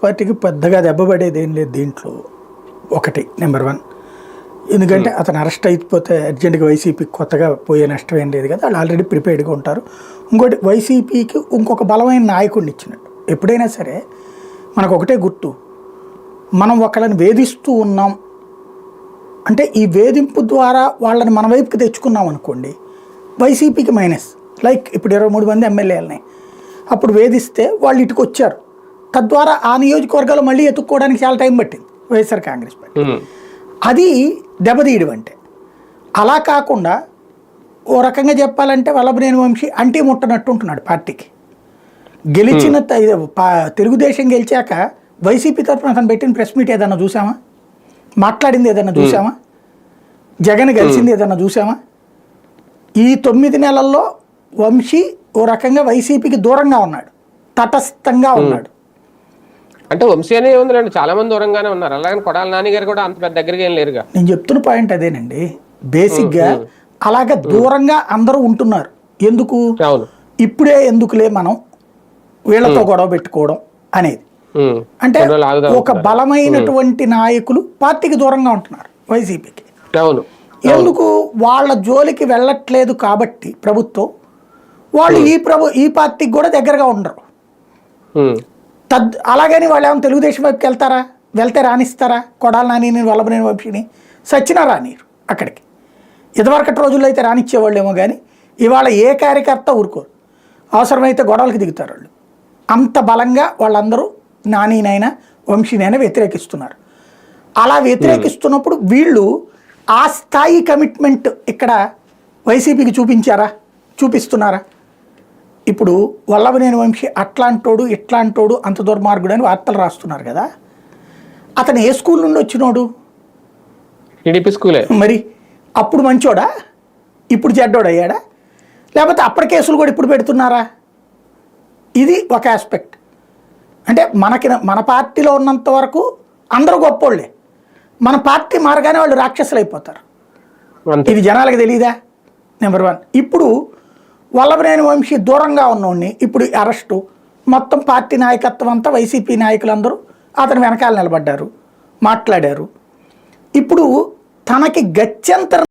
పార్టీకి పెద్దగా దెబ్బపడేది ఏం లేదు దీంట్లో. ఒకటి నెంబర్ 1, ఎందుకంటే అతను అరెస్ట్ అయిపోతే అర్జెంటుగా వైసీపీకి కొత్తగా పోయే నష్టం ఏం లేదు కదా, వాళ్ళు ఆల్రెడీ ప్రిపేర్డ్గా ఉంటారు. ఇంకోటి, వైసీపీకి ఇంకొక బలమైన నాయకుడిని ఇచ్చినట్టు. ఎప్పుడైనా సరే మనకు ఒకటే గుర్తు, మనం ఒకళ్ళని వేధిస్తూ ఉన్నాం అంటే ఈ వేధింపు ద్వారా వాళ్ళని మన వైపుకి తెచ్చుకున్నాం అనుకోండి, వైసీపీకి మైనస్. లైక్ ఇప్పుడు 23 మంది ఎమ్మెల్యేలని అప్పుడు వేధిస్తే వాళ్ళు ఇటుకు వచ్చారు, తద్వారా ఆ నియోజకవర్గాలు మళ్ళీ ఎత్తుక్కోవడానికి చాలా టైం పట్టింది వైఎస్ఆర్ కాంగ్రెస్ పార్టీ. అది దెబ్బతీయడం అంటే. అలా కాకుండా ఓ రకంగా చెప్పాలంటే వల్లభనేని వంశీ అంటీ ముట్టనట్టు ఉంటున్నాడు పార్టీకి. గెలిచిన తెలుగుదేశం గెలిచాక వైసీపీ తరఫున అతను పెట్టిన ప్రెస్ మీట్ ఏదన్నా చూసామా? మాట్లాడింది ఏదన్నా చూసామా? జగన్ గెలిచింది ఏదన్నా చూసామా? ఈ 9 నెలల్లో వంశీ ఓ రకంగా వైసీపీకి దూరంగా ఉన్నాడు, తటస్థంగా ఉన్నాడు. అంటే వంశీ అనే ఉందండి, చాలా మంది దూరంగానే ఉన్నారు. అలాగే కొడాలి నాని గారు కూడా అంత పెద్ద దగ్గరగా ఏం లేరుగా. నేను చెప్తున్న పాయింట్ అదేనండి. బేసిక్గా అలాగే దూరంగా అందరూ ఉంటున్నారు. ఎందుకు? ఇప్పుడే ఎందుకులే మనం వీళ్ళతో గొడవ పెట్టుకోవడం అనేది. అంటే ఒక బలమైనటువంటి నాయకులు పార్టీకి దూరంగా ఉంటున్నారు వైసీపీకి. ఎందుకు? వాళ్ళ జోలికి వెళ్ళట్లేదు కాబట్టి ప్రభుత్వం, వాళ్ళు ఈ పార్టీకి కూడా దగ్గరగా ఉండరు. అలాగని వాళ్ళు ఏమైనా తెలుగుదేశం వైపుకి వెళ్తారా? వెళ్తే రానిస్తారా? కొడాలి నాని, వల్లభనేని వంశీని సచ్చినా రానిరు అక్కడికి. ఇదివరకటి రోజుల్లో అయితే రానిచ్చేవాళ్ళేమో కానీ ఇవాళ ఏ కార్యకర్త ఊరుకోరు, అవసరమైతే గొడవలకి దిగుతారు వాళ్ళు. అంత బలంగా వాళ్ళందరూ నానినైనా వంశీనైనా వ్యతిరేకిస్తున్నారు. అలా వ్యతిరేకిస్తున్నప్పుడు వీళ్ళు ఆ స్థాయి కమిట్మెంట్ ఇక్కడ వైసీపీకి చూపిస్తున్నారా? ఇప్పుడు వల్లభనేని వంశీ అట్లాంటోడు ఇట్లాంటోడు అంత దుర్మార్గుడు అని వార్తలు రాస్తున్నారు కదా. అతను ఏ స్కూల్ నుండి వచ్చినోడు? టీడీపీ స్కూలే. మరి అప్పుడు మంచోడా, ఇప్పుడు చెడ్డోడు అయ్యాడా? లేకపోతే అప్పటి కేసులు కూడా ఇప్పుడు పెడుతున్నారా? ఇది ఒక ఆస్పెక్ట్. అంటే మన పార్టీలో ఉన్నంత వరకు అందరూ గొప్పోళ్ళే, మన పార్టీ మారగానే వాళ్ళు రాక్షసులు అయిపోతారు. ఇది జనాలకు తెలియదా? నెంబర్ 1. ఇప్పుడు వల్లభనేని వంశీ దూరంగా ఉన్నోడిని ఇప్పుడు అరెస్టు, మొత్తం పార్టీ నాయకత్వం అంతా వైసీపీ నాయకులందరూ అతని వెనకాల నిలబడ్డారు, మాట్లాడారు. ఇప్పుడు తనకి గత్యంతరం